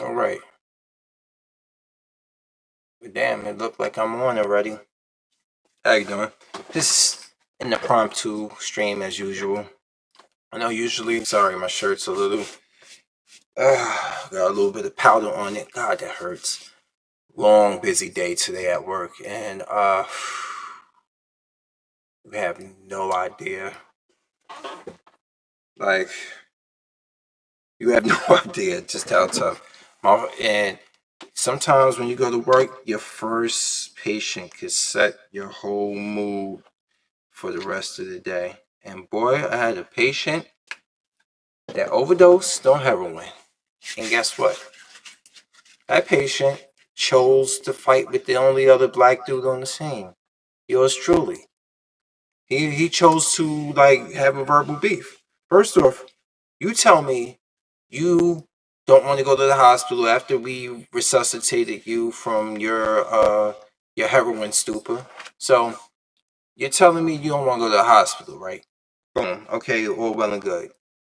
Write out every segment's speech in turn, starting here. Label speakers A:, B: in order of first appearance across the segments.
A: All right. But damn, it looked like I'm on already. How you doing? This is an impromptu stream as usual. I know usually, sorry, my shirt's a little, got a little bit of powder on it. God, that hurts. Long, busy day today at work. And, you have no idea. Like, you have no idea just how tough. And sometimes when you go to work, your first patient could set your whole mood for the rest of the day. And boy, I had a patient that overdosed on heroin. And guess what? That patient chose to fight with the only other black dude on the scene. Yours truly. He chose to like have a verbal beef. First off, you tell me you don't want to go to the hospital after we resuscitated you from your heroin stupor. So you're telling me you don't want to go to the hospital, right? Boom. Okay, all well and good.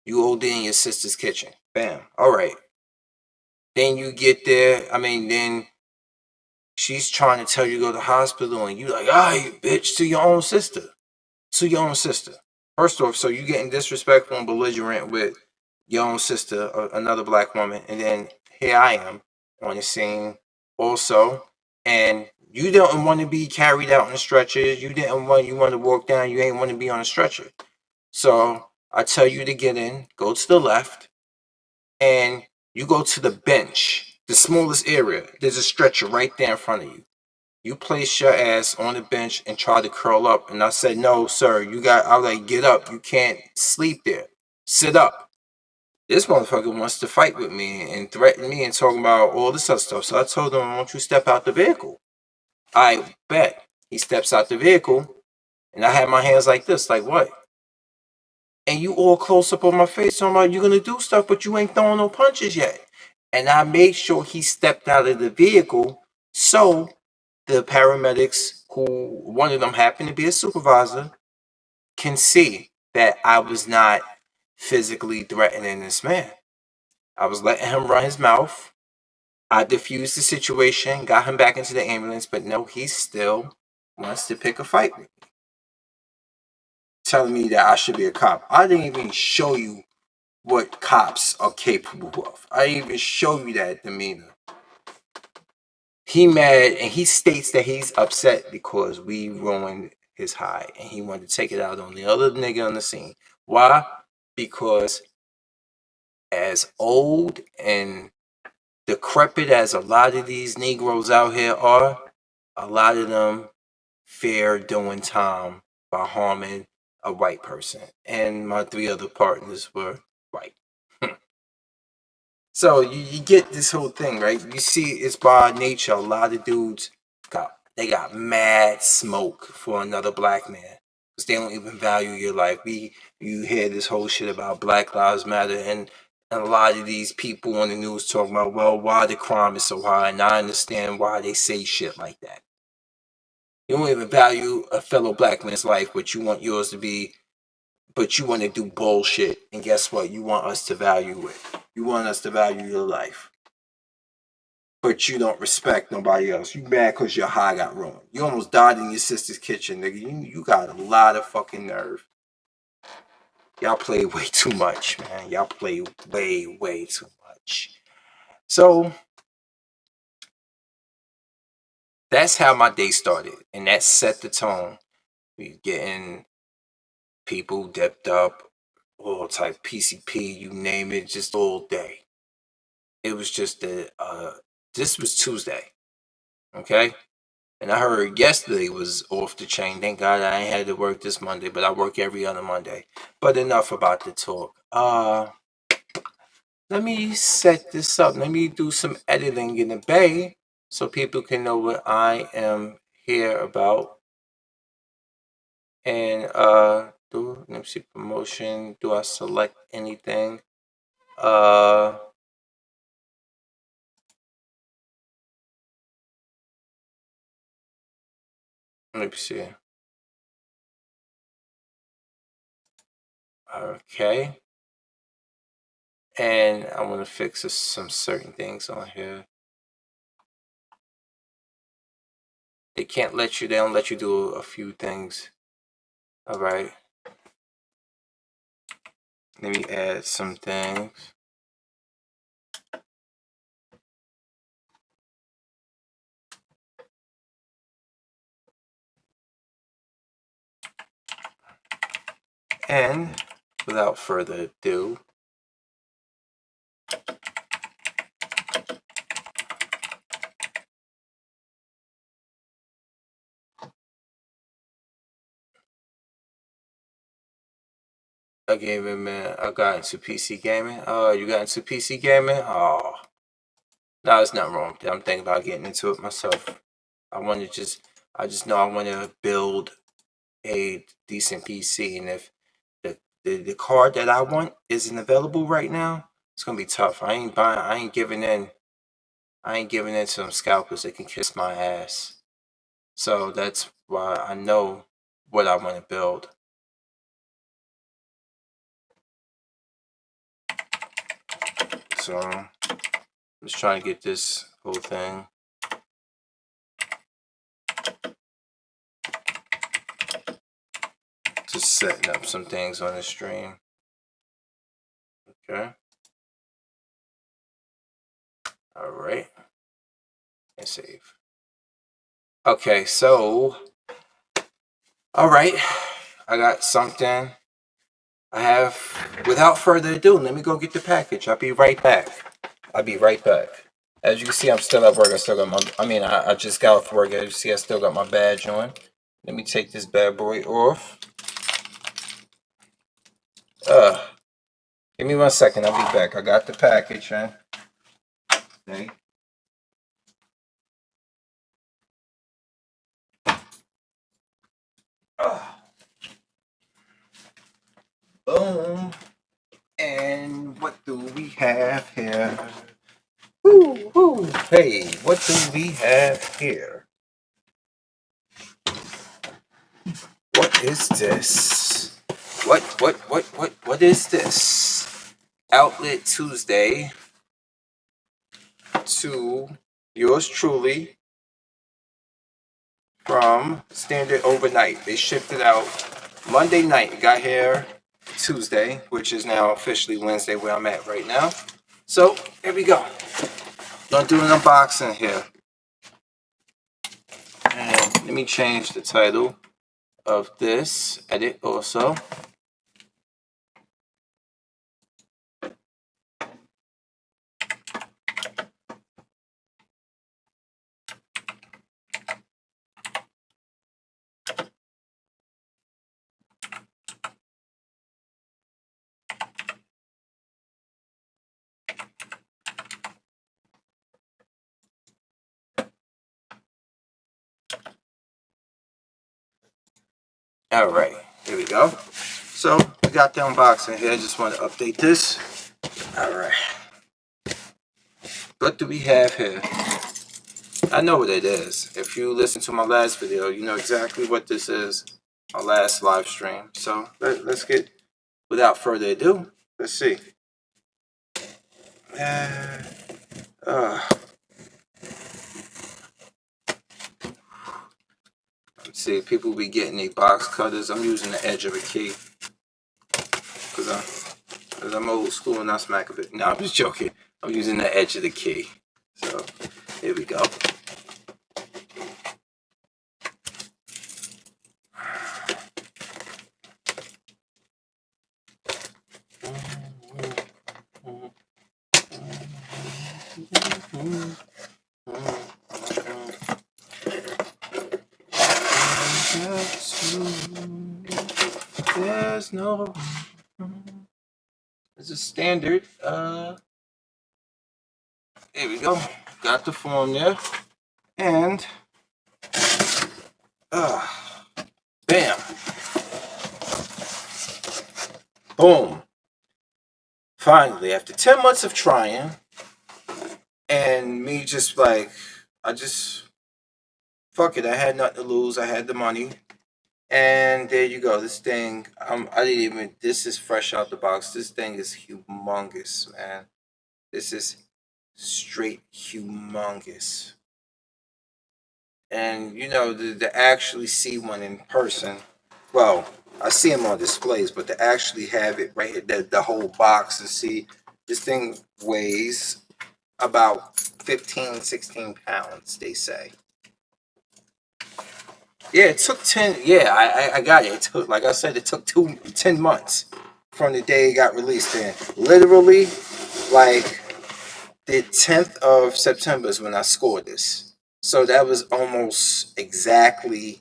A: You OD in your sister's kitchen. Bam. All right. Then you get there. Then she's trying to tell you to go to the hospital, and you like, you bitch, to your own sister. To your own sister. First off, so you getting disrespectful and belligerent with your own sister, another black woman, and then here I am on the scene also, and you don't want to be carried out in a stretcher. You want to walk down. You ain't want to be on a stretcher. So I tell you to get in, go to the left, and you go to the bench, the smallest area. There's a stretcher right there in front of you. You place your ass on the bench and try to curl up. And I said, no, sir, I was like, get up. You can't sleep there. Sit up. This motherfucker wants to fight with me and threaten me and talking about all this other stuff. So I told him, why don't you step out the vehicle? I bet. He steps out the vehicle, and I had my hands like this, like what? And you all close up on my face talking about you're gonna do stuff, but you ain't throwing no punches yet. And I made sure he stepped out of the vehicle so the paramedics, who one of them happened to be a supervisor, can see that I was not physically threatening this man. I was letting him run his mouth. I diffused the situation, got him back into the ambulance, but no, he still wants to pick a fight with me, telling me that I should be a cop. I didn't even show you what cops are capable of. I didn't even show you that demeanor. He mad and he states that he's upset because we ruined his high and he wanted to take it out on the other nigga on the scene. Why? Because as old and decrepit as a lot of these Negroes out here are, a lot of them fear doing time by harming a white person. And my three other partners were white. So you get this whole thing, right? You see, it's by nature. A lot of dudes got mad smoke for another black man because they don't even value your life. You hear this whole shit about Black Lives Matter, and a lot of these people on the news talking about, well, why the crime is so high, and I understand why they say shit like that. You don't even value a fellow black man's life, but you want yours to be, but you want to do bullshit, and guess what? You want us to value it. You want us to value your life. But you don't respect nobody else. You mad because your high got ruined. You almost died in your sister's kitchen, nigga. You got a lot of fucking nerve. Y'all play way too much, man. Y'all play way, way too much. So that's how my day started. And that set the tone. We getting people dipped up, all type PCP, you name it, just all day. It was just this was Tuesday. Okay? And I heard yesterday was off the chain. Thank God I ain't had to work this Monday, but I work every other Monday. But enough about the talk. Let me set this up. Let me do some editing in the bay so people can know what I am here about. And let me see, promotion. Do I select anything? Let me see. Okay. And I want to fix some certain things on here. They don't let you do a few things. All right. Let me add some things. And without further ado, I got into PC gaming. Oh, you got into PC gaming? Oh, no, there's nothing wrong with that. I'm thinking about getting into it myself. I just know I want to build a decent PC, and if the card that I want isn't available right now, it's gonna be tough. I ain't giving in. I ain't giving in to some scalpers that can kiss my ass. So that's why I know what I want to build. So I'm just trying to get this whole thing. Just setting up some things on the stream. Okay. All right. And save. Okay, so all right. I got something. Without further ado, let me go get the package. I'll be right back. As you can see, I'm still at work. I just got off work. As you see, I still got my badge on. Let me take this bad boy off. Give me 1 second. I'll be back. I got the package, man. Okay. Boom. And what do we have here? Woo, woo. Hey, what do we have here? What is this? What is this? Outlet Tuesday to yours truly from Standard Overnight. They shipped it out Monday night. It got here Tuesday, which is now officially Wednesday where I'm at right now. So here we go. Gonna do an unboxing here. And let me change the title of this edit also. All right, here we go. So we got the unboxing here. Just want to update this. All right. What do we have here? I know what it is. If you listen to my last video, you know exactly what this is. Our last live stream. So let's get, without further ado, let's see. Let's see. People be getting a box cutters. I'm using the edge of a key because I'm old school and I smack a bit. No, I'm just joking. I'm using the edge of the key. So here we go. There's no. It's a standard. Here we go. Got the form there. And bam. Boom. Finally, after 10 months of trying, and me just like, fuck it, I had nothing to lose. I had the money. And there you go. This thing, I didn't even. This is fresh out the box. This thing is humongous, man. This is straight humongous. And to actually see one in person, well, I see them on displays, but to actually have it right here, the whole box to see, this thing weighs about 15, 16 pounds, they say. Yeah, it took 10. Yeah, I got it. It took, like I said, it took 10 months from the day it got released. And literally, like the 10th of September is when I scored this. So that was almost exactly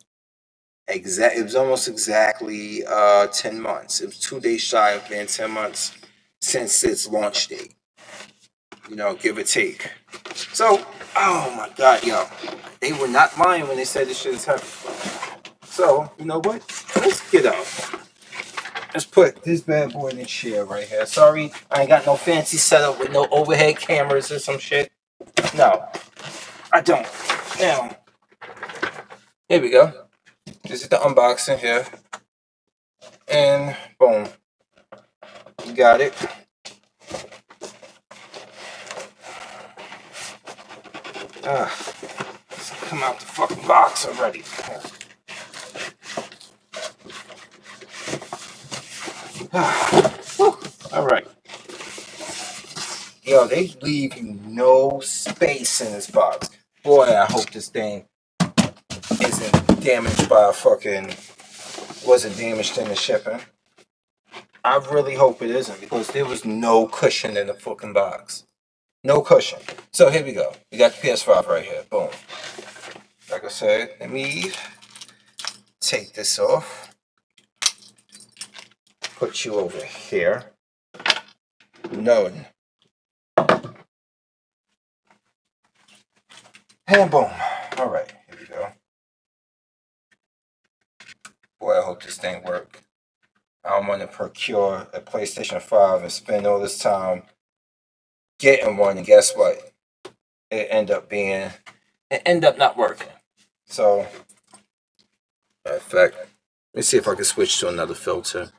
A: It was almost exactly 10 months. It was 2 days shy of being 10 months since its launch date. Give or take. So, oh my God, yo, they were not lying when they said this shit is heavy. So, you know what? Let's get up. Let's put this bad boy in the chair right here. Sorry, I ain't got no fancy setup with no overhead cameras or some shit. No, I don't. Now, here we go. This is the unboxing here. And boom. You got it. Come out the fucking box already. All right. Yo, they leave you no space in this box. Boy, I hope this thing isn't damaged by wasn't damaged in the shipping. I really hope it isn't, because there was no cushion in the fucking box. No cushion. So here we go. We got the PS5 right here. Boom. Like I said, let me take this off. Put you over here. Knowing. And boom. All right, here we go. Boy, I hope this thing works. I don't want to procure a PlayStation 5 and spend all this time getting one, and guess what? It end up not working. So, in fact, let's see if I can switch to another filter.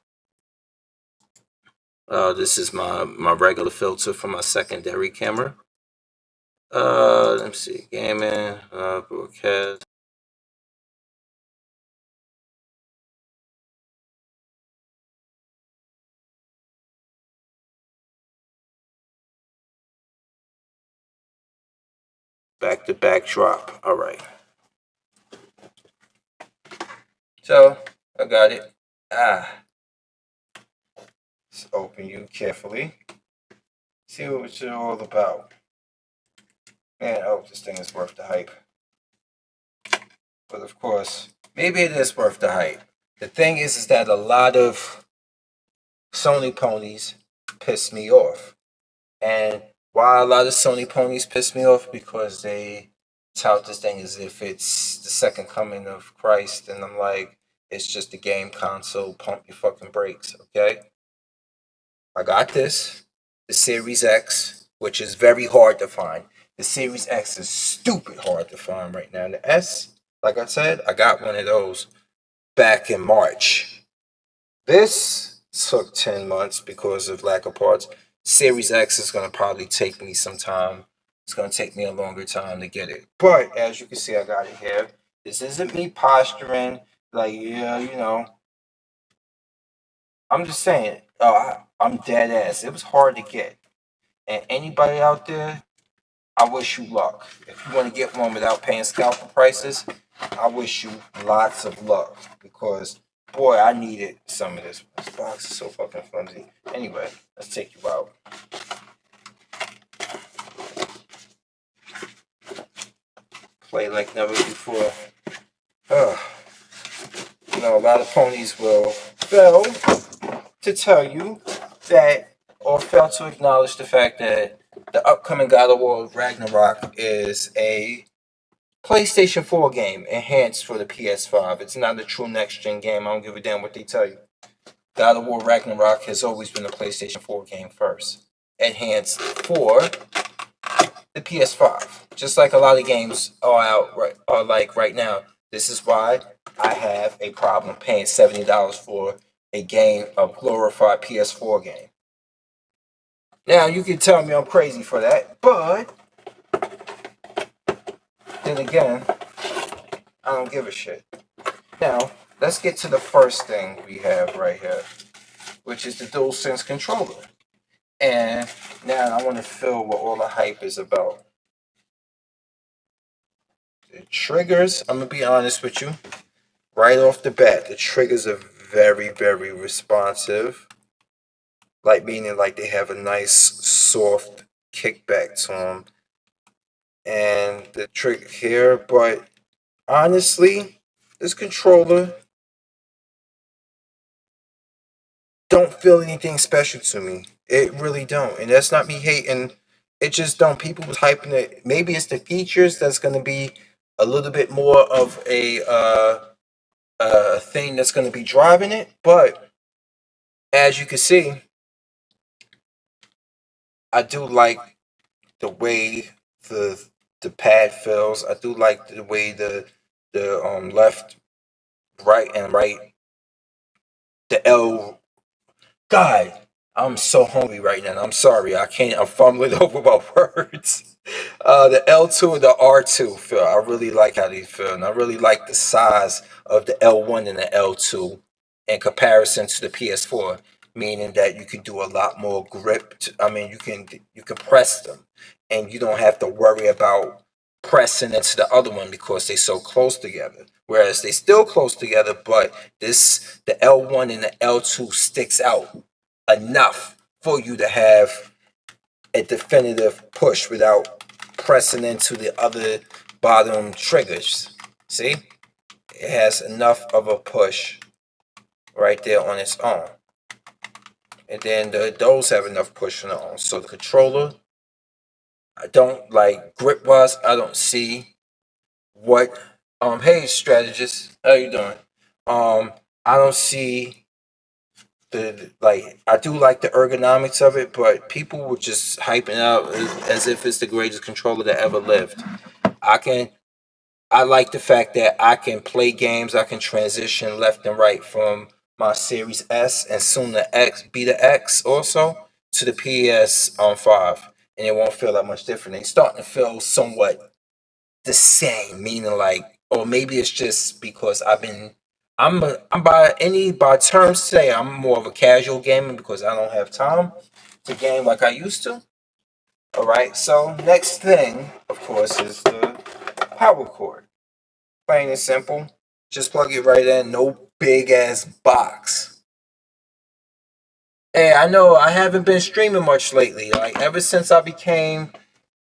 A: This is my regular filter for my secondary camera. Let me see, gaming, broadcast. Back to backdrop. All right. So I got it. Let's open you carefully. See what it's all about. Man, I hope this thing is worth the hype. But of course, maybe it is worth the hype. The thing is that a lot of Sony ponies piss me off. And why a lot of Sony ponies piss me off? Because they tout this thing as if it's the second coming of Christ. And I'm like, it's just a game console. Pump your fucking brakes, okay? I got this. The Series X, which is very hard to find. The Series X is stupid hard to find right now. The S, like I said, I got one of those back in March. This took 10 months because of lack of parts. Series X is going to probably take me some time. It's going to take me a longer time to get it. But as you can see, I got it here. This isn't me posturing. Like, yeah, I'm just saying, I'm dead ass. It was hard to get. And anybody out there, I wish you luck. If you want to get one without paying scalper prices, I wish you lots of luck, because boy, I needed some of this. This box is so fucking flimsy. Anyway, let's take you out. Play like never before. A lot of ponies will fail to tell you that, or fail to acknowledge the fact that the upcoming God of War Ragnarok is a PlayStation 4 game enhanced for the PS5. It's not a true next gen game. I don't give a damn what they tell you. God of War Ragnarok has always been a PlayStation 4 game first, enhanced for the PS5. Just like a lot of games are out right now. This is why I have a problem paying $70 for a game, a glorified PS4 game. Now, you can tell me I'm crazy for that, but then again, I don't give a shit. Now, let's get to the first thing we have right here, which is the DualSense controller. And now I want to feel what all the hype is about. The triggers, I'm going to be honest with you. Right off the bat, the triggers are very, very responsive. Like, meaning like they have a nice, soft kickback to them. And the trick here, but honestly, this controller don't feel anything special to me. It really don't. And that's not me hating. It just don't. People was hyping it. Maybe it's the features that's going to be a little bit more of a thing that's going to be driving it. But as you can see, I do like the way the the pad feels. I do like the way the left, right, and right, the L. God, I'm so hungry right now. I'm sorry, I can't. I'm fumbling over my words. The L2 and the R2 feel. I really like how they feel, and I really like the size of the L1 and the L2 in comparison to the PS4. Meaning that you can do a lot more grip. I mean, you can press them, and you don't have to worry about pressing into the other one because they're so close together. Whereas they still close together, but the L1 and the L2 sticks out enough for you to have a definitive push without pressing into the other bottom triggers. See? It has enough of a push right there on its own. And then those have enough push on their own. So the controller, I don't like grip wise, I don't see what hey strategist, how you doing? I don't see the like I do like the ergonomics of it, but people were just hyping out as if it's the greatest controller that ever lived. I can I like the fact that I can play games, I can transition left and right from my Series S and soon the X, be the X also to the PS5, and it won't feel that much different. It's starting to feel somewhat the same, meaning like, or maybe it's just because I'm by terms today, I'm more of a casual gamer because I don't have time to game like I used to. All right, so next thing, of course, is the power cord. Plain and simple. Just plug it right in. No big ass box. Hey, I know I haven't been streaming much lately. Like ever since I became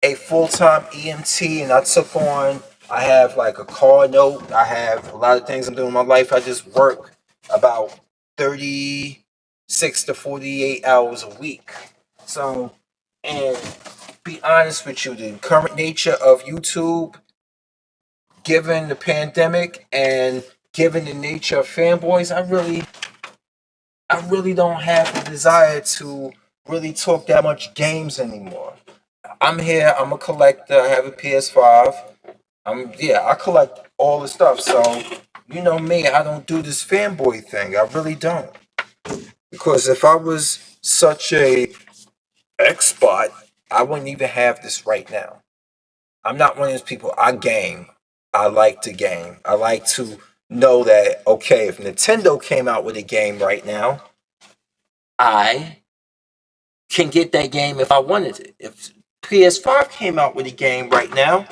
A: a full time EMT and I took on, I have like a car note. I have a lot of things I'm doing in my life. I just work about 36 to 48 hours a week. So, and be honest with you, the current nature of YouTube, given the pandemic and given the nature of fanboys, I really don't have the desire to really talk that much games anymore. I'm here. I'm a collector. I have a PS5. I collect all the stuff. So you know me. I don't do this fanboy thing. I really don't. Because if I was such a expert, I wouldn't even have this right now. I'm not one of those people. I game. I like to game. I like to know that okay, if Nintendo came out with a game right now, I can get that game if I wanted it. If PS5 came out with a game right now,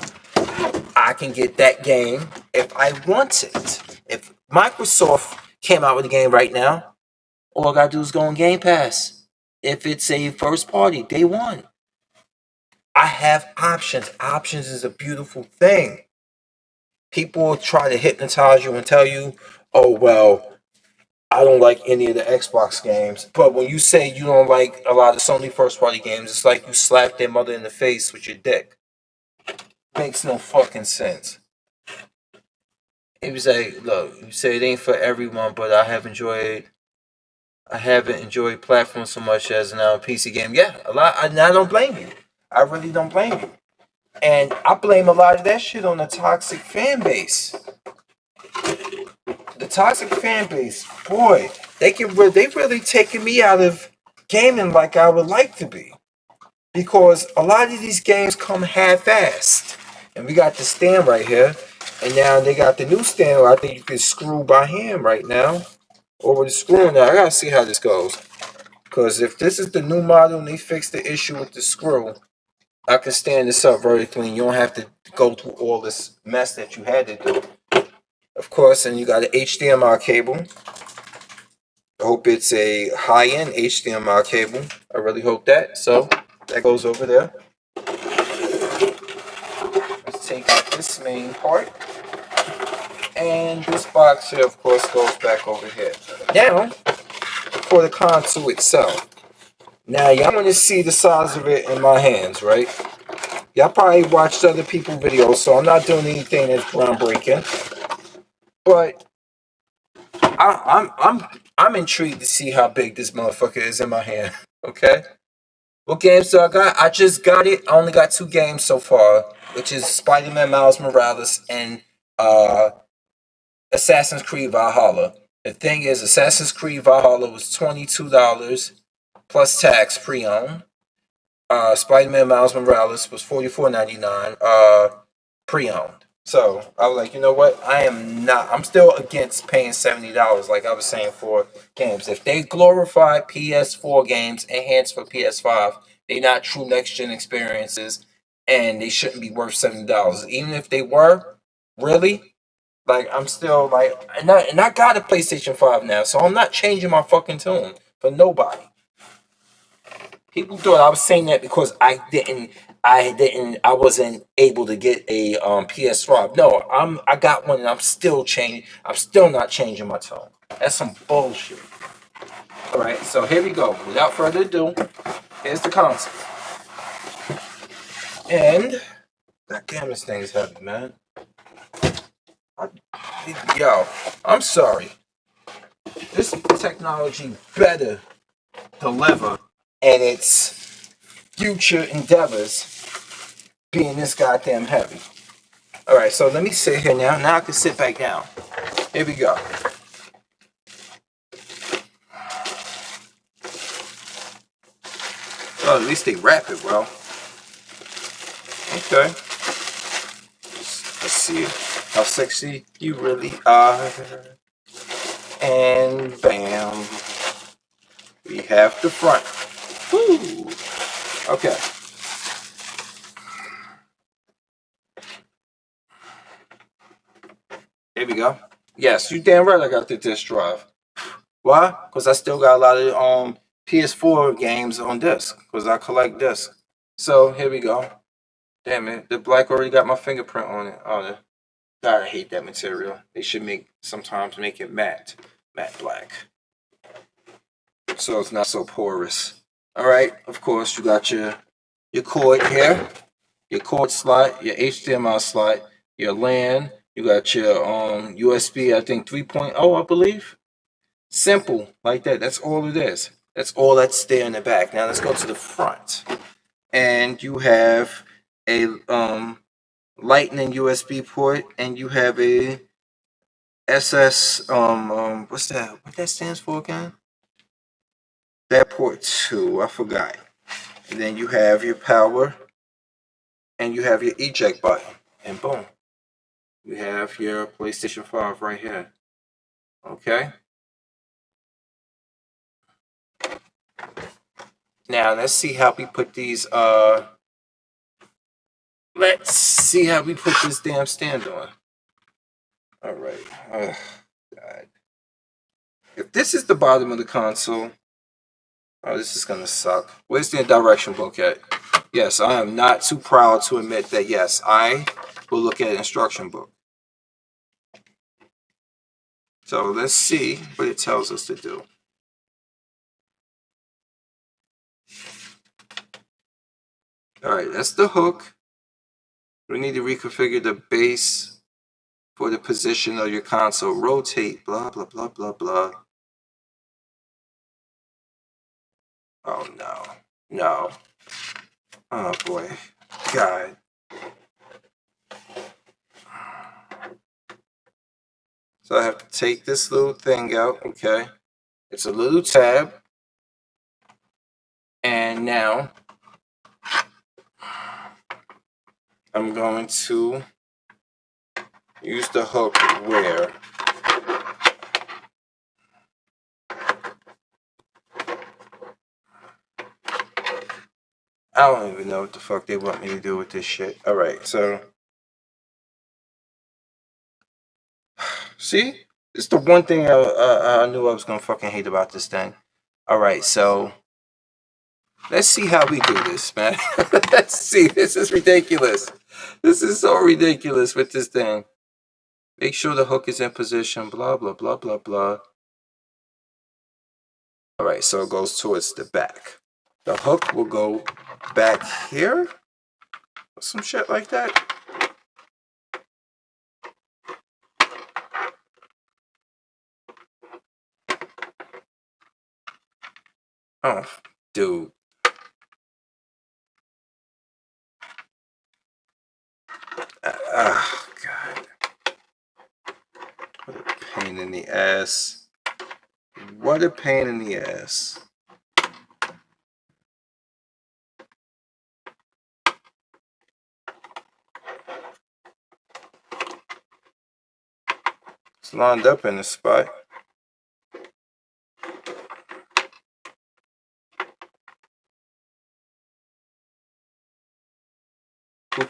A: I can get that game if I want it. If Microsoft came out with a game right now, all I gotta do is go on Game Pass. If it's a first party, day one. I have options. Options is a beautiful thing. People will try to hypnotize you and tell you, oh, well, I don't like any of the Xbox games. But when you say you don't like a lot of Sony first party games, it's like you slapped their mother in the face with your dick. Makes no fucking sense. He was like, look, you say it ain't for everyone, but I haven't enjoyed platforms so much as now a PC game. Yeah, a lot. And I don't blame you. I really don't blame you. And I blame a lot of that shit on the toxic fan base. the toxic fan base, boy, they really taking me out of gaming like I would like to be. Because a lot of these games come half-assed. And we got the stand right here. And now they got the new stand where I think you can screw by hand right now. Over the screw now. I gotta see how this goes. Because if this is the new model and they fix the issue with the screw, I can stand this up vertically and you don't have to go through all this mess that you had to do. Of course, and you got an HDMI cable. I hope it's a high-end HDMI cable. I really hope that. So, that goes over there. Let's take out this main part. And this box here, of course, goes back over here. Now, for the console itself. Now, y'all want to see the size of it in my hands, right? Y'all probably watched other people's videos, so I'm not doing anything that's groundbreaking. But I'm intrigued to see how big this motherfucker is in my hand. Okay. What games do I got? I just got it. I only got 2 games so far, which is Spider-Man Miles Morales and Assassin's Creed Valhalla. The thing is, Assassin's Creed Valhalla was $22 plus tax pre-owned. Spider-Man Miles Morales was $44.99 pre-owned. So I was like, you know what? I'm still against paying $70 like I was saying for games. If they glorify PS4 games enhanced for PS5, they're not true next-gen experiences and they shouldn't be worth $70. Even if they were, really, like I'm still like, and I got a PlayStation 5 now, so I'm not changing my fucking tune for nobody. People thought I was saying that because I wasn't able to get a PS5. No, I got one and I'm still not changing my tone. That's some bullshit. Alright, so here we go. Without further ado, here's the console. And that damn, this thing is heavy, man. Yo, I'm sorry. This technology better deliver and its future endeavors being this goddamn heavy. Alright, so let me sit here now. Now I can sit back down. Here we go. Oh, at least they wrap it well. Okay. Let's see how sexy you really are. And bam. We have the front. Woo. Okay. Here we go. Yes, you damn right I got the disc drive. Why? Because I still got a lot of PS4 games on disc. Because I collect discs. So here we go. Damn it, the black already got my fingerprint on it. Oh, God, I hate that material. They should sometimes make it matte black. So it's not so porous. Alright, of course, you got your cord here. Your cord slot, your HDMI slot, your LAN. You got your USB, I think 3.0, I believe. Simple, like that. That's all it is. That's all that's there in the back. Now let's go to the front. And you have a Lightning USB port, and you have a SS what's that? What that stands for again? That port 2, I forgot. And then you have your power, and you have your eject button, and boom, you have your PlayStation 5 right here. Okay. Now let's see how we put these. Let's see how we put this damn stand on. All right. God. If this is the bottom of the console, oh, this is gonna suck. Where's the direction book at? Yes, I am not too proud to admit that. Yes, I will look at an instruction book. So let's see what it tells us to do. All right, that's the hook. We need to reconfigure the base for the position of your console. Rotate, blah, blah, blah, blah, blah. Oh, no. No. Oh, boy. God. So I have to take this little thing out, okay? It's a little tab. And now I'm going to use the hook where I don't even know what the fuck they want me to do with this shit. Alright, so see? It's the one thing I knew I was gonna fucking hate about this thing. Alright, so let's see how we do this, man. Let's see. This is ridiculous. This is so ridiculous with this thing. Make sure the hook is in position, blah, blah, blah, blah, blah. Alright, so it goes towards the back. The hook will go back here. Some shit like that. Oh, dude. Oh, God. What a pain in the ass. What a pain in the ass. It's lined up in the spot.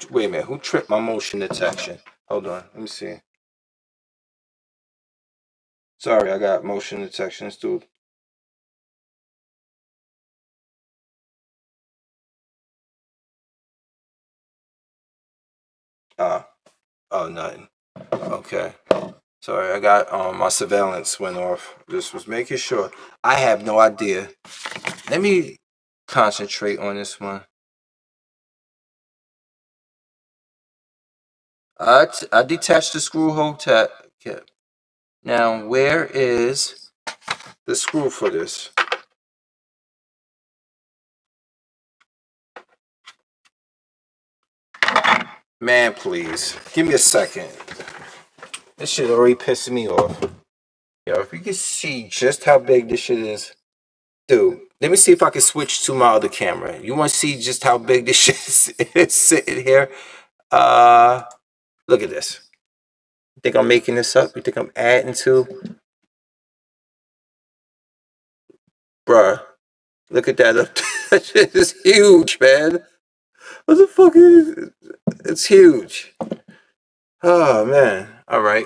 A: Wait a minute. Who tripped my motion detection? Hold on. Let me see. Sorry, I got motion detection, dude. Oh, nothing. Okay. Sorry, I got my surveillance went off. Just was making sure. I have no idea. Let me concentrate on this one. I detached the screw hole tab. Now, where is the screw for this? Man, please. Give me a second. This shit already pissing me off. Yo, if you can see just how big this shit is. Dude, let me see if I can switch to my other camera. You want to see just how big this shit is sitting here? Look at this. You think I'm making this up? You think I'm adding to? Bruh, look at that up. That shit is huge, man. What the fuck is it? It's huge. Oh, man. All right.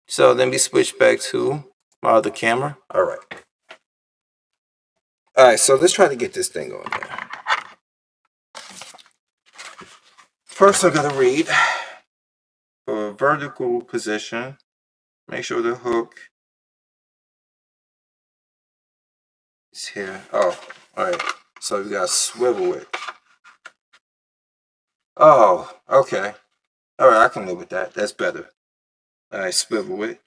A: So let me switch back to my other camera. All right. All right, so let's try to get this thing on there. First, I gotta read for vertical position. Make sure the hook is here. Oh, all right. So we gotta swivel it. Oh, okay. All right, I can live with that. That's better. All right, swivel it.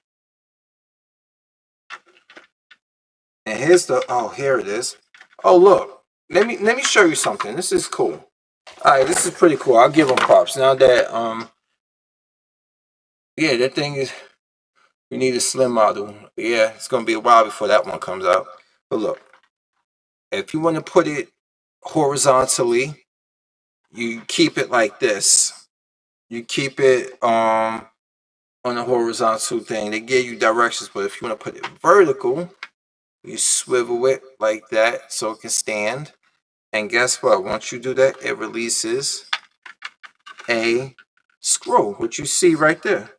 A: And here's the. Oh, here it is. Oh, look. Let me show you something. This is cool. All right, this is pretty cool. I'll give them props. Now that yeah, that thing is. We need a slim model. Yeah, it's gonna be a while before that one comes out. But look, if you want to put it horizontally, you keep it like this. You keep it on a horizontal thing. They give you directions, but if you want to put it vertical, you swivel it like that so it can stand. And guess what? Once you do that, it releases a screw, which you see right there.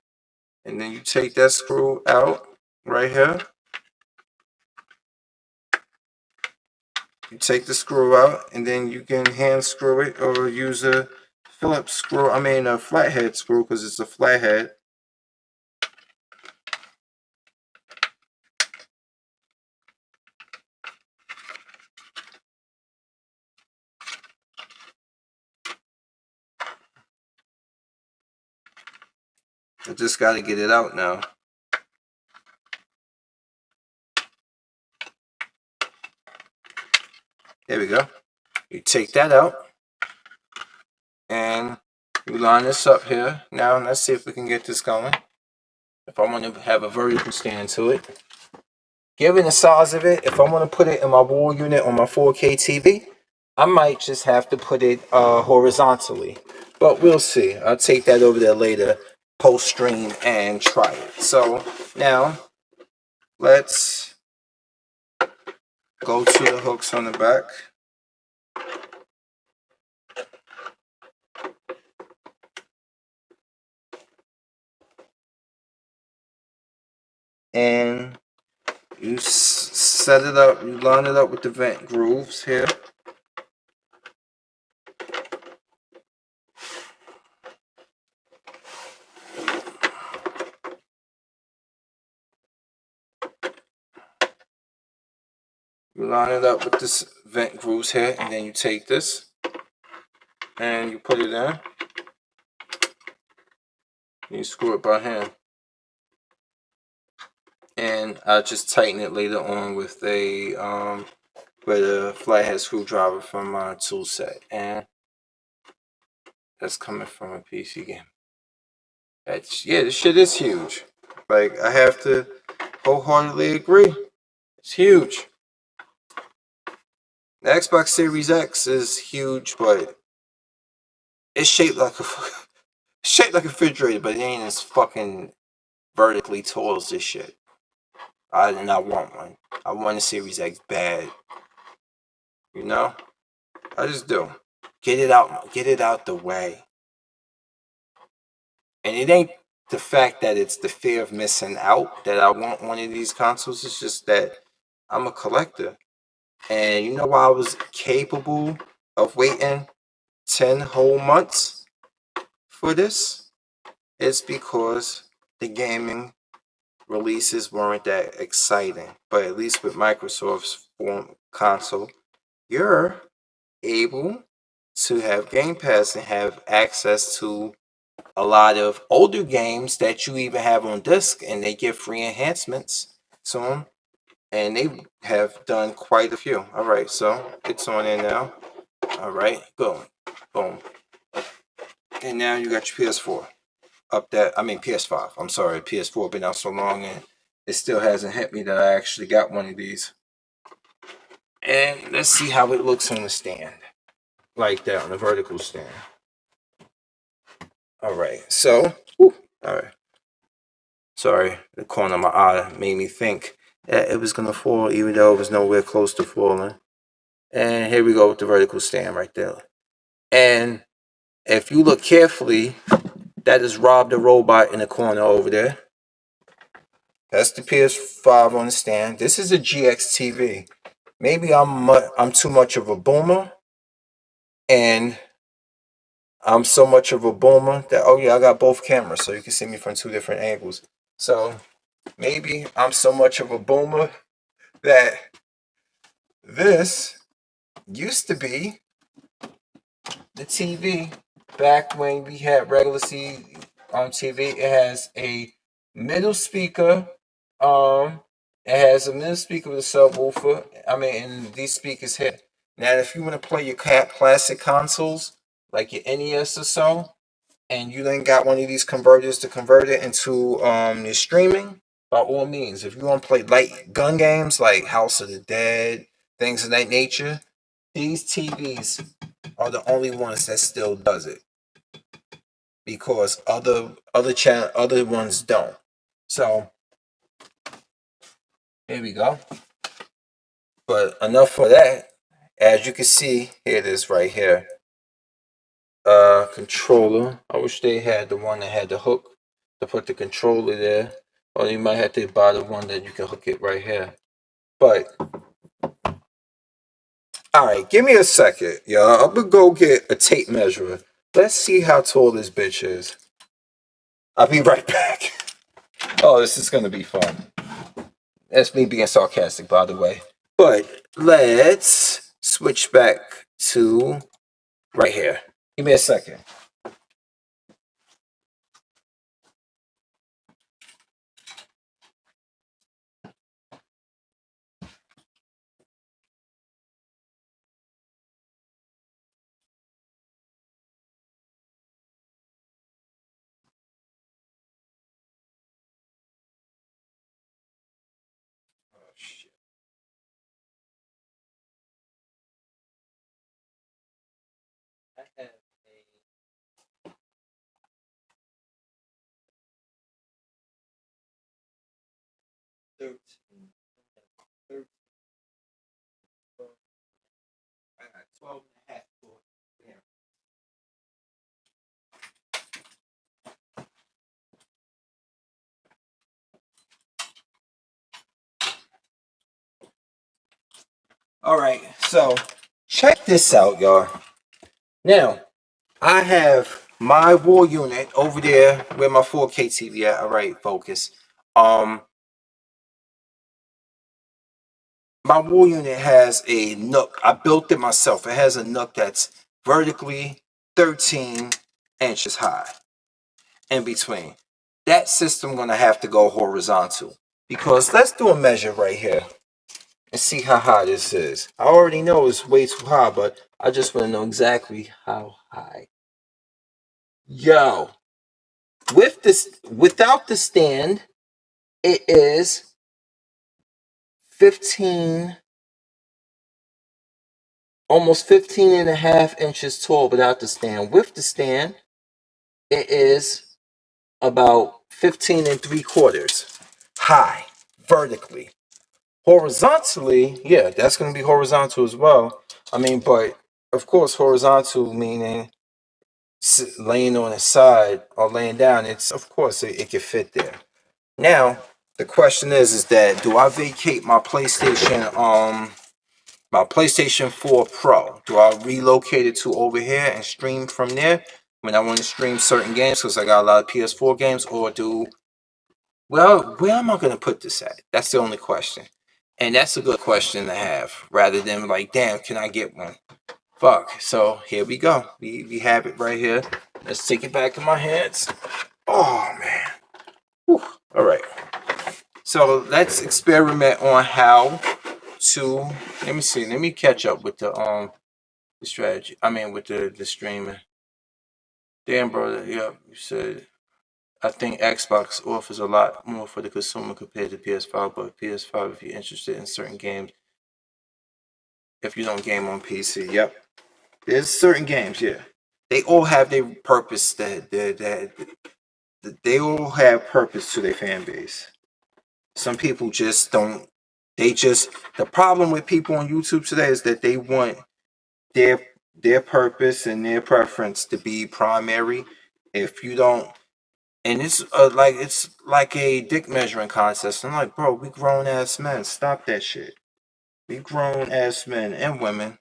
A: And then you take that screw out right here. You take the screw out, and then you can hand screw it or use a Phillips screw. I mean a flathead screw because it's a flathead. I just got to get it out now. There we go. You take that out, and you line this up here. Now let's see if we can get this going. if I want to have a vertical stand to it. Given the size of it, if I want to put it in my wall unit on my 4K TV, I might just have to put it horizontally. But we'll see. I'll take that over there later, post stream, and try it. So now let's go to the hooks on the back. And you set it up, you line it up with the vent grooves here. You line it up with this vent grooves here, and then you take this and you put it in. You screw it by hand. And I'll just tighten it later on with a flathead screwdriver from my tool set. And that's coming from a PC game. Yeah, this shit is huge. Like, I have to wholeheartedly agree. It's huge. The Xbox Series X is huge, but it's shaped like a refrigerator, but it ain't as fucking vertically tall as this shit. I do not want one. I want a Series X bad. You know? I just do. Get it out the way. And it ain't the fact that it's the fear of missing out that I want one of these consoles. It's just that I'm a collector. And you know why I was capable of waiting 10 whole months for this? It's because the gaming releases weren't that exciting. But at least with Microsoft's console, you're able to have Game Pass and have access to a lot of older games that you even have on disc, and they get free enhancements to them. And they have done quite a few. All right, so it's on there now. All right, boom, boom. And now you got your PS4 up that. I mean PS5. I'm sorry, PS4 been out so long, and it still hasn't hit me that I actually got one of these. And let's see how it looks on the stand, like that, on the vertical stand. All right, so, all right. Sorry, the corner of my eye made me think that it was gonna fall, even though it was nowhere close to falling. And here we go with the vertical stand right there. And if you look carefully, that is Rob the Robot in the corner over there. That's the PS5 on the stand. This is a GX TV. Maybe I'm too much of a boomer, and I'm so much of a boomer that, oh yeah, I got both cameras, so you can see me from two different angles. So maybe I'm so much of a boomer that this used to be the TV back when we had regular on TV. It has a middle speaker. It has a middle speaker with a subwoofer. I mean, and these speakers here. Now, if you want to play your classic consoles like your NES or so, and you then got one of these converters to convert it into your streaming, by all means. If you want to play light gun games like House of the Dead, things of that nature, these TVs are the only ones that still does it, because other ones don't. So here we go. But enough for that. As you can see, here it is right here. Controller. I wish they had the one that had the hook to put the controller there. Or you might have to buy the one that you can hook it right here. But alright, give me a second, y'all. I'm gonna go get a tape measure. Let's see how tall this bitch is. I'll be right back. Oh, this is gonna be fun. That's me being sarcastic, by the way. But let's switch back to right here. Give me a second. 13. 13. I got 12 and a half. Damn. All right, so check this out, y'all. Now, I have my wall unit over there where my 4K TV at. All right, focus. My wall unit has a nook. I built it myself. It has a nook that's vertically 13 inches high in between. That system gonna have to go horizontal because let's do a measure right here and see how high this is. I already know it's way too high, but I just want to know exactly how high. Yo, with this, without the stand, it is 15, almost 15 and a half inches tall without the stand. With the stand, it is about 15 and 3/4 high, vertically. Horizontally, yeah, that's going to be horizontal as well. I mean, but of course, horizontal meaning laying on its side or laying down. It's of course it can fit there. Now the question is that do I vacate my PlayStation 4 Pro? Do I relocate it to over here and stream from there when I want to stream certain games because I got a lot of PS4 games, or well, where am I going to put this at? That's the only question. And that's a good question to have rather than like, damn, can I get one? Fuck. So here we go. We have it right here. Let's take it back in my hands. Oh, man. Whew. All right. So let's experiment on how to, let me see. Let me catch up with the strategy. I mean, with the streaming. Damn, brother. Yeah, you said I think Xbox offers a lot more for the consumer compared to PS5, but PS5, if you're interested in certain games, if you don't game on PC, yep. There's certain games, yeah. They all have their purpose that they all have purpose to their fan base. Some people just don't. They just the problem with people on YouTube today is that they want their their purpose and their preference to be primary. If you don't, and it's like a dick measuring contest. I'm like, bro, we grown ass men. Stop that shit. We grown ass men and women,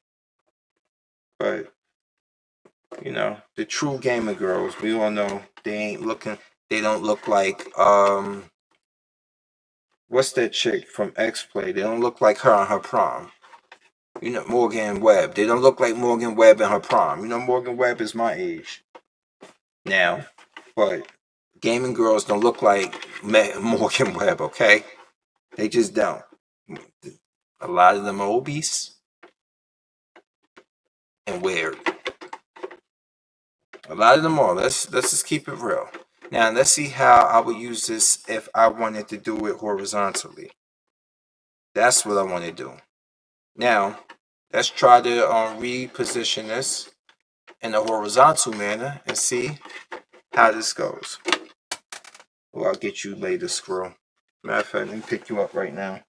A: but you know the true gamer girls. We all know they ain't looking. They don't look like what's that chick from X Play? They don't look like her on her prom. You know, Morgan Webb. They don't look like Morgan Webb in her prom. You know, Morgan Webb is my age now, but gaming girls don't look like Morgan Webb, okay? They just don't. A lot of them are obese and weird. A lot of them are. Let's just keep it real. Now let's see how I would use this if I wanted to do it horizontally. That's what I want to do. Now, let's try to reposition this in a horizontal manner and see how this goes. Well, I'll get you later, squirrel. Matter of fact, let me pick you up right now.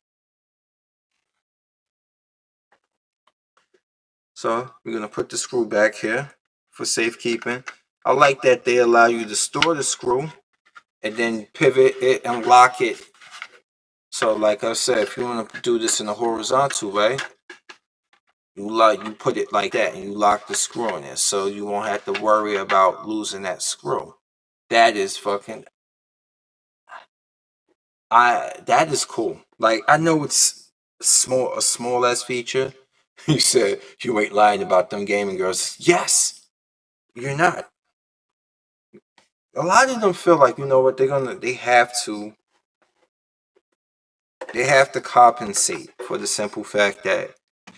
A: So we're gonna put the screw back here for safekeeping. I like that they allow you to store the screw and then pivot it and lock it. So like I said, if you want to do this in a horizontal way, you put it like that and you lock the screw in it, so you won't have to worry about losing that screw. That is fucking that is cool. Like I know it's a small ass feature. You said you ain't lying about them gaming girls. Yes, you're not. A lot of them feel like you know what they have to compensate for the simple fact that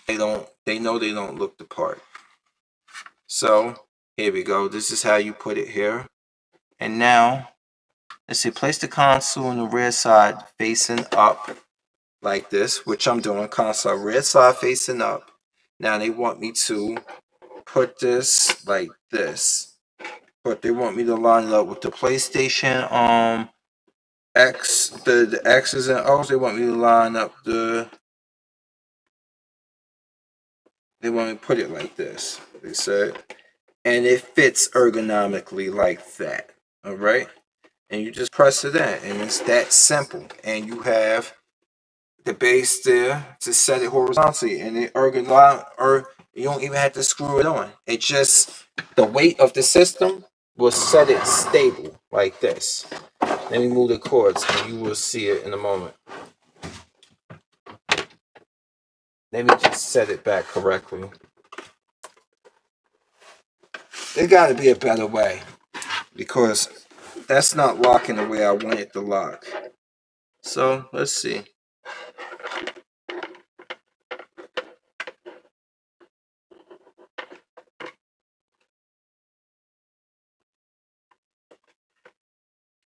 A: they know they don't look the part. So here we go. This is how you put it here. And now let's see, place the console on the rear side facing up like this, which I'm doing, console rear side facing up. Now they want me to put this like this, but they want me to line it up with the PlayStation X, the X's and O's, they want me to line up they want me to put it like this. They said, and it fits ergonomically like that. All right, and you just press it in, and it's that simple. And you have the base there to set it horizontally, and it ergonomic, or you don't even have to screw it on. It just the weight of the system will set it stable like this. Let me move the cords, and you will see it in a moment. Let me just set it back correctly. There got to be a better way because that's not locking the way I want it to lock. So let's see.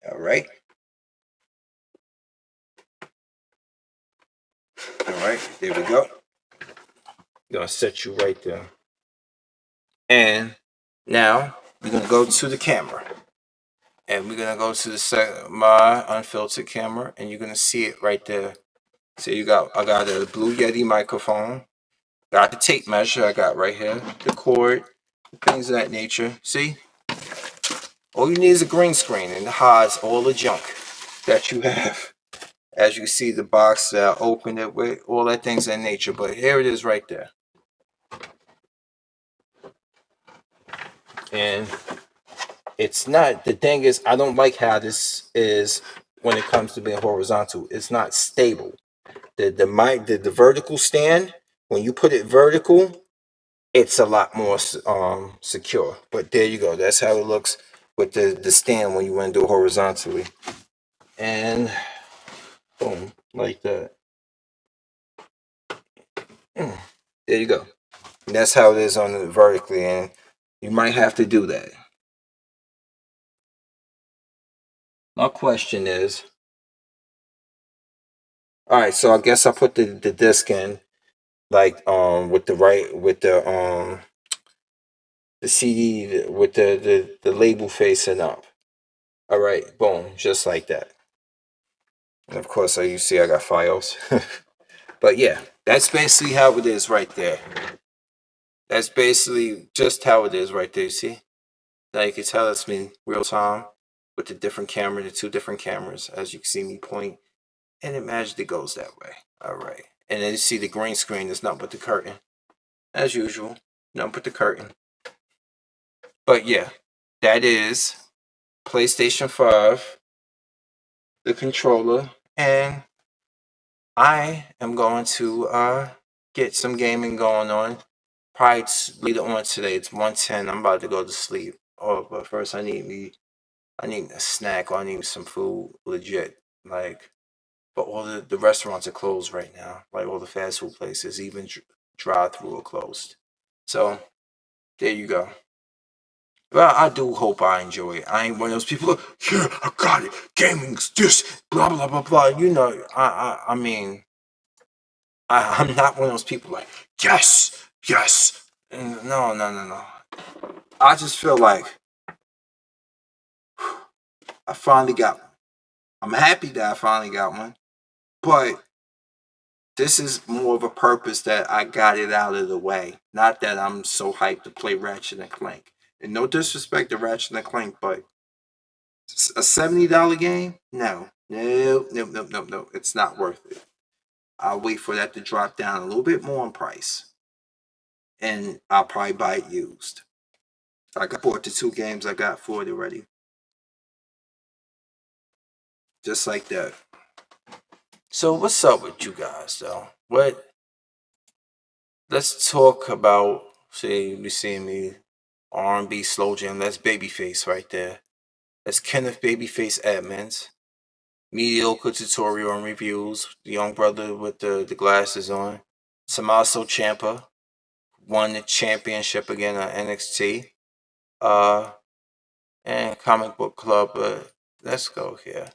A: All right. All right. There we go. Gonna set you right there. And now we're gonna go to the camera. And we're gonna go to my unfiltered camera, and you're gonna see it right there. So I got a Blue Yeti microphone, got the tape measure I got right here, the cord, things of that nature. See? All you need is a green screen, and it hides all the junk that you have. As you see the box that I opened it with, all that things in nature. But here it is right there. And it's not, the thing is, I don't like how this is when it comes to being horizontal. It's not stable. The vertical stand, when you put it vertical, it's a lot more secure. But there you go. That's how it looks with the stand when you want to do it horizontally. And boom, like that. There you go. And that's how it is on the vertically, and you might have to do that. My question is, all right, so I guess I put the disc in like with the CD with the label facing up. All right, boom, just like that. And of course, you see I got files. But yeah, that's basically how it is right there. That's basically just how it is right there. You see? Now you can tell it's me real time with the different camera, the two different cameras, as you can see me point, and it magically goes that way. All right. And then you see the green screen is not but the curtain. As usual, not but the curtain. But yeah, that is PlayStation 5, the controller, and I am going to get some gaming going on. Probably later on today. It's 1:10. I'm about to go to sleep. Oh, but first I need a snack or I need some food legit. Like, but all the restaurants are closed right now. Like all the fast food places, even drive through are closed. So there you go. Well, I do hope I enjoy it. I ain't one of those people. Yeah, I got it. Gaming's this, blah blah blah blah. You know, I mean, I'm not one of those people like yes, yes. No, no, no, no. I just feel like I finally got one. I'm happy that I finally got one, but this is more of a purpose that I got it out of the way. Not that I'm so hyped to play Ratchet and Clank. And no disrespect to Ratchet and Clank, but a $70 game? No. No, no, no, no, no. It's not worth it. I'll wait for that to drop down a little bit more in price. And I'll probably buy it used. Like I bought the two games I got for it already. Just like that. So what's up with you guys though? Let's talk about, see, you seeing me R&B slow jam. That's Babyface right there. That's Kenneth Babyface Edmonds. Mediocre tutorial and reviews. The young brother with the glasses on. Tommaso Ciampa won the championship again on NXT. Uh, and Comic Book Club. Let's go here.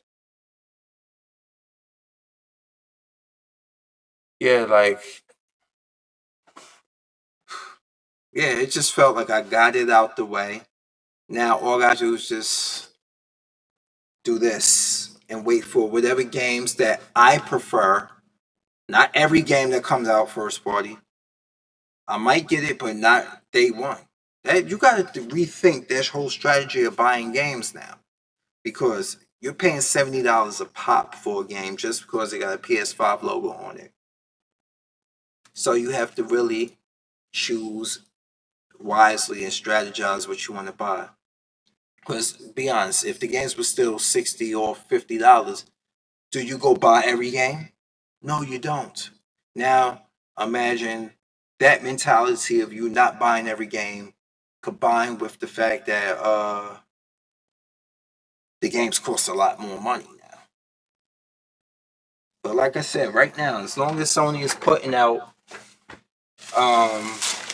A: Yeah, like, yeah, it just felt like I got it out the way. Now all I do is just do this, and wait for whatever games that I prefer. Not every game that comes out first party. I might get it, but not day one. That you got to rethink this whole strategy of buying games now, because you're paying $70 a pop for a game just because it got a PS5 logo on it. So you have to really choose wisely and strategize what you want to buy. Because be honest, if the games were still $60 or $50, do you go buy every game? No, you don't. Now imagine that mentality of you not buying every game combined with the fact that the games cost a lot more money now. But like I said, right now, as long as Sony is putting out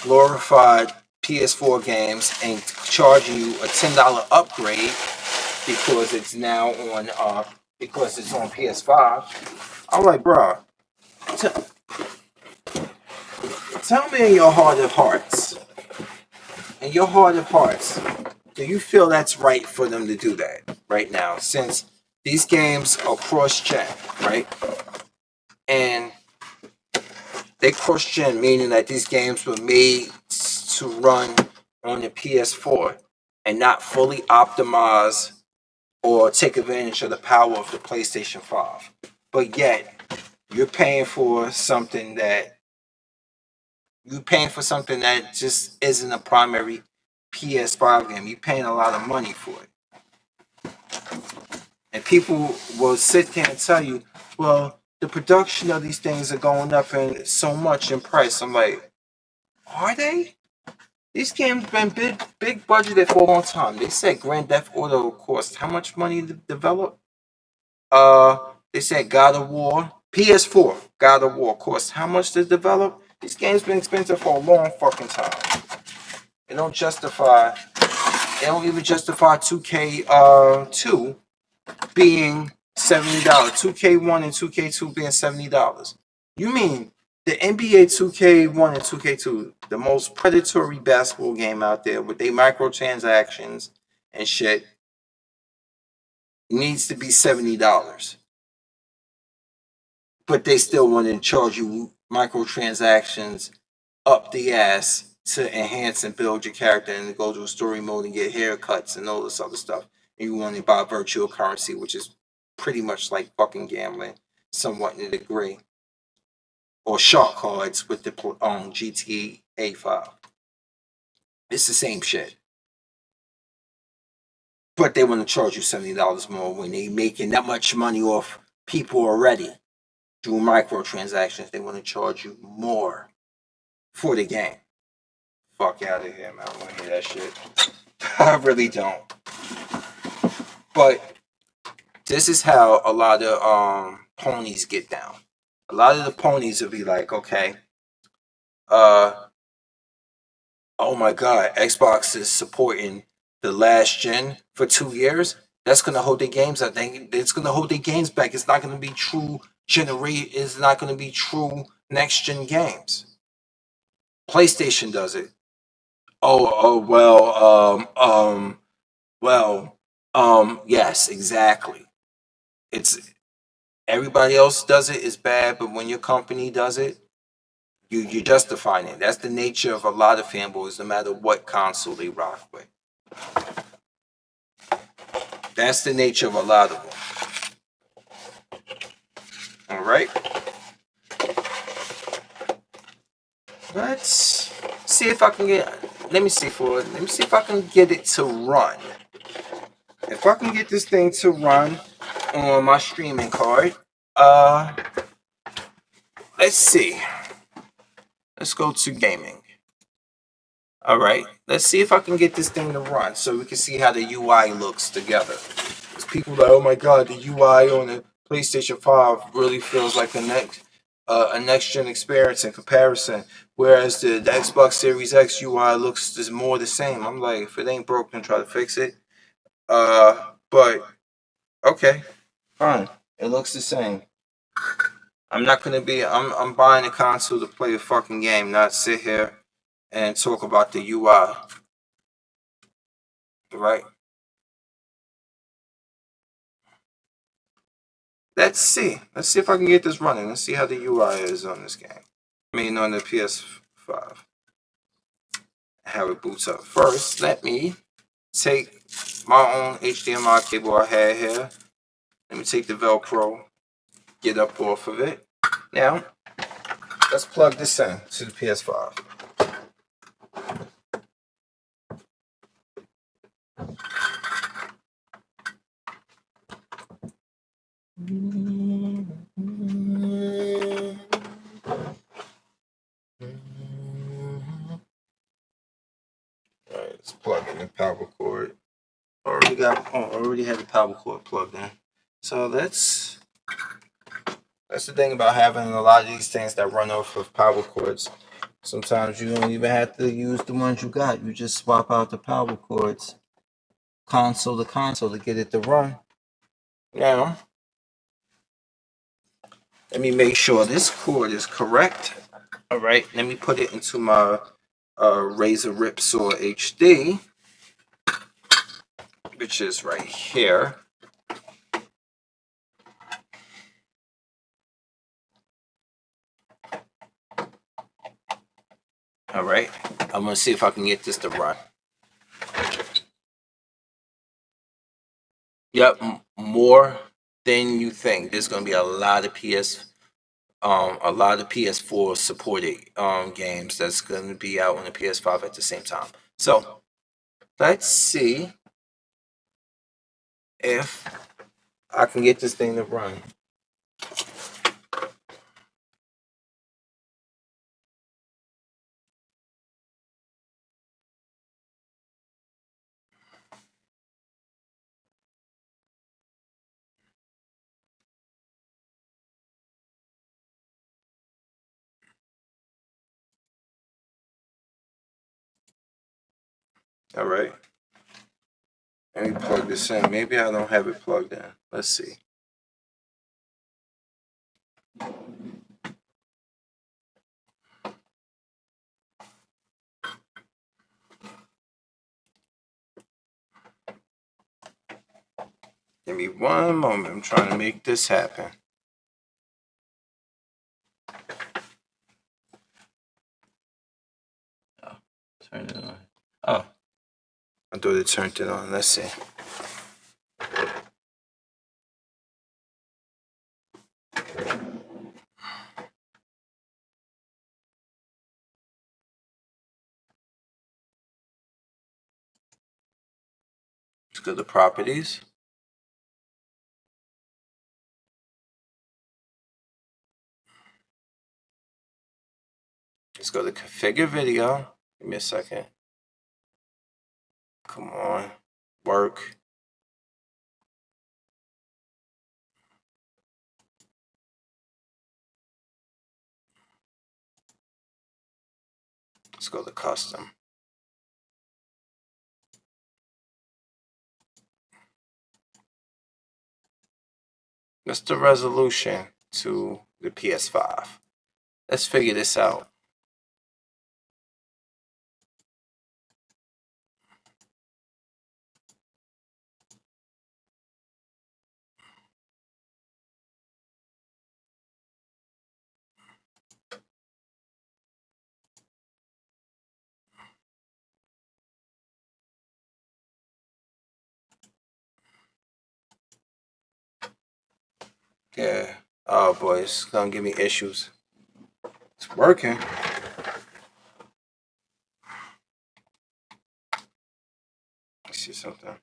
A: glorified PS4 games and charging you a $10 upgrade because it's now on because it's on PS5, I'm like, bro, t- tell me in your heart of hearts, do you feel that's right for them to do that right now? Since these games are cross-gen, right? And they cross-gen, meaning that these games were made to run on the PS4 and not fully optimize or take advantage of the power of the PlayStation 5. But yet, you're paying for something that just isn't a primary PS5 game. You're paying a lot of money for it. And people will sit there and tell you, well, the production of these things are going up in so much in price. I'm like, are they? These games been big budgeted for a long time. They said Grand Theft Auto cost how much money to develop? They said God of War, PS4, God of War cost how much to develop? These games been expensive for a long fucking time. It don't justify. It don't even justify 2K 2 being $70. 2K1 and 2K2 being $70. You mean the NBA 2K1 and 2K2, the most predatory basketball game out there with their microtransactions and shit, needs to be $70. But they still want to charge you microtransactions up the ass to enhance and build your character and go to a story mode and get haircuts and all this other stuff. And you want to buy virtual currency, which is pretty much like fucking gambling, somewhat in a degree. Or shark cards with the GTA 5. It's the same shit. But they want to charge you $70 more when they making that much money off people already through microtransactions. They want to charge you more for the game. Fuck out of here, man. I don't want to hear that shit. I really don't. But this is how a lot of ponies get down. A lot of the ponies will be like, okay, oh my god, Xbox is supporting the last gen for 2 years. That's gonna hold their games. I think it's gonna hold their games back. It's not gonna be true It's not gonna be true next gen games. PlayStation does it. Yes, exactly. It's everybody else does it is bad, but when your company does it, you're justifying it. That's the nature of a lot of fanboys, no matter what console they rock with. That's the nature of a lot of them. All right. Let's see if I can get. Let me see if I can get it to run. If I can get this thing to run on my streaming card, let's see. Let's go to gaming. All right. Let's see if I can get this thing to run so we can see how the UI looks together. Because people are like, oh my god, the UI on the PlayStation 5 really feels like a next gen experience in comparison. Whereas the Xbox Series X UI looks is more the same. I'm like, if it ain't broken, try to fix it. But okay, fine. It looks the same. I'm not gonna be. I'm buying a console to play a fucking game, not sit here and talk about the UI. Right? let's see. Let's see if I can get this running. Let's see how the UI is on this game. I mean, on the PS5. How it boots up. First, let me take my own HDMI cable I had here. Let me take the Velcro, get up off of it. Now, let's plug this in to the PS5. Alright, let's plug in the power cord. Already had the power cord plugged in. So that's the thing about having a lot of these things that run off of power cords. Sometimes you don't even have to use the ones you got. You just swap out the power cords, console to console, to get it to run. Now, let me make sure this cord is correct. All right, let me put it into my Razer Ripsaw HD, which is right here. All right, I'm gonna see if I can get this to run. Yep, more than you think. There's gonna be a lot of PS4 supported games that's gonna be out on the PS5 at the same time. So let's see if I can get this thing to run. All right. Let me plug this in. Maybe I don't have it plugged in. Let's see. Give me one moment. I'm trying to make this happen. Oh, turn it on. Oh, I thought it turned it on. Let's see. Let's go to properties. Let's go to configure video. Give me a second. Come on. Work. Let's go to custom. What's the resolution to the PS5? Let's figure this out. Yeah. Oh boy, it's gonna give me issues. It's working. Let's see something.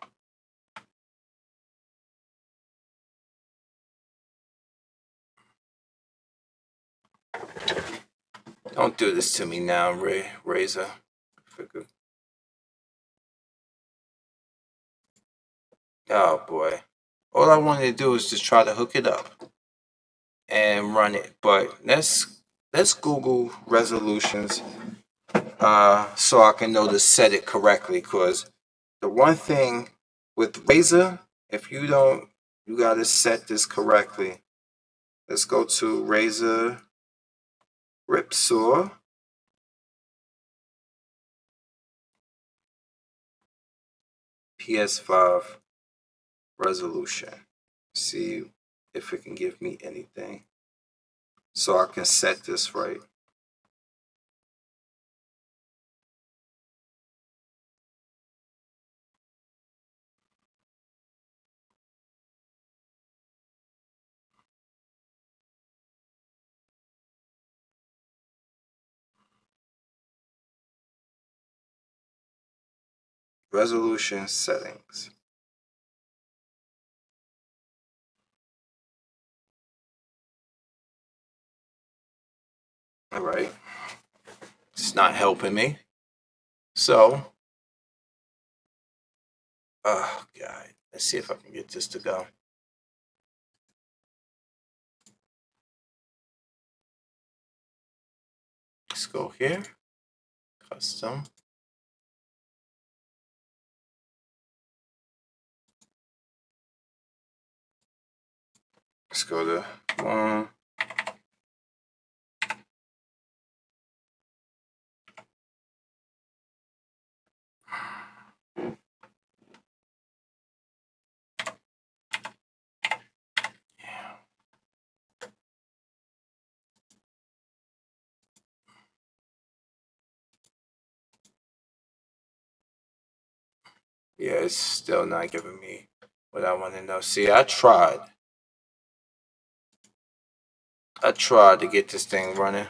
A: Don't do this to me now, Razer. Oh boy. All I wanted to do is just try to hook it up and run it. But let's Google resolutions so I can know to set it correctly. Cause the one thing with Razer, if you don't, you gotta set this correctly. Let's go to Razer Ripsaw. PS5 resolution. See if it can give me anything. So I can set this right. Resolution settings. All right. It's not helping me. So, oh God, let's see if I can get this to go. Let's go here, custom. Let's go to 1. Yeah, it's still not giving me what I want to know. See, I tried. I tried to get this thing running.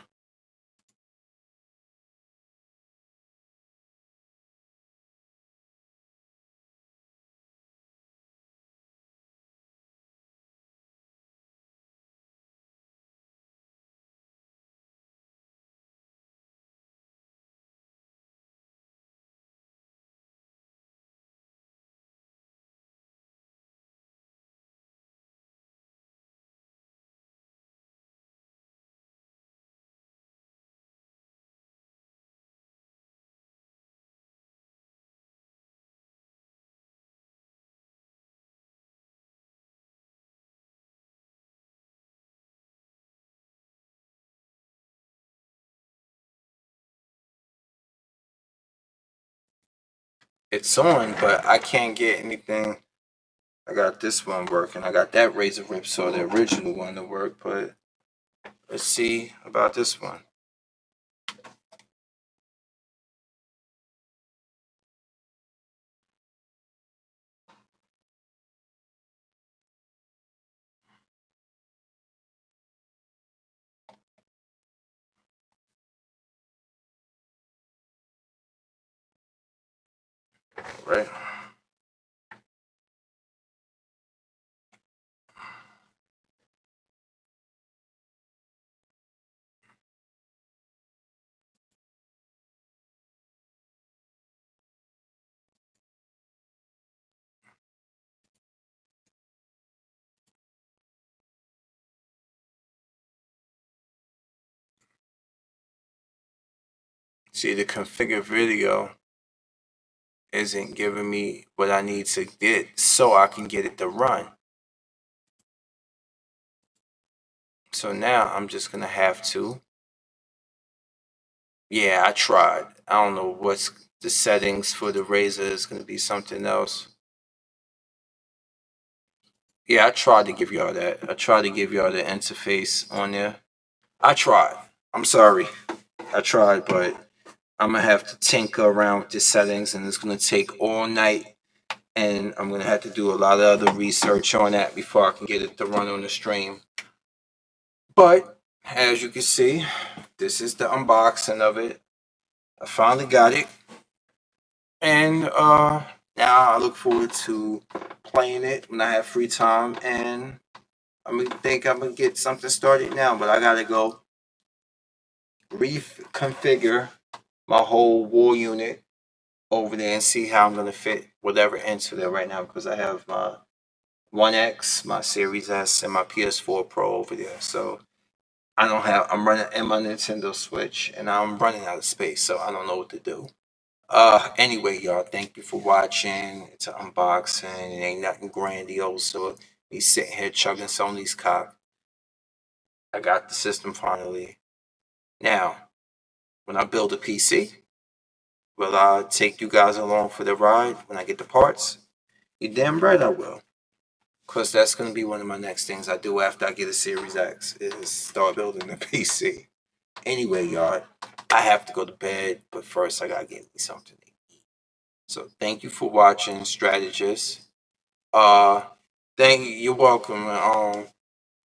A: It's on, but I can't get anything. I got this one working. I got that razor rip, so the original one to work, but let's see about this one. Right? See, the configure video isn't giving me what I need to get so I can get it to run. So now I'm just gonna have to. Yeah, I tried. I don't know what's the settings for the razor is gonna be something else. Yeah, I tried to give y'all that. I tried to give y'all the interface on there. I tried. I'm sorry. I tried, but I'm gonna have to tinker around with the settings, and it's gonna take all night. And I'm gonna have to do a lot of other research on that before I can get it to run on the stream. But as you can see, this is the unboxing of it. I finally got it, and now I look forward to playing it when I have free time. And I'm gonna get something started now, but I gotta go reconfigure my whole wall unit over there and see how I'm gonna fit whatever into there right now, because I have my 1X, my Series S, and my PS4 Pro over there. So I don't have. I'm running in my Nintendo Switch, and I'm running out of space, so I don't know what to do. Anyway, y'all, thank you for watching. It's an unboxing. It ain't nothing grandiose. So me sitting here chugging Sony's cock. I got the system finally. Now, when I build a PC, will I take you guys along for the ride when I get the parts? You damn right I will. because that's going to be one of my next things I do after I get a Series X is start building a PC. Anyway, y'all, I have to go to bed, but first I gotta get me something to eat. So thank you for watching, strategists. Uh, you're welcome.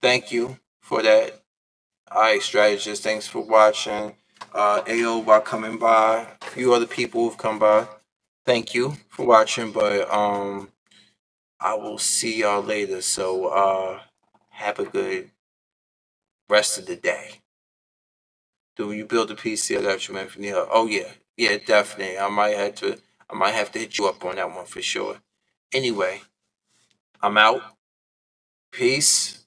A: Thank you for that. All right, strategists, thanks for watching. AO by coming by. A few other people have come by. Thank you for watching, but I will see y'all later. So have a good rest of the day. Do you build a PC? I got you, man. From the Oh yeah, yeah, definitely. I might have to hit you up on that one for sure. Anyway, I'm out. Peace.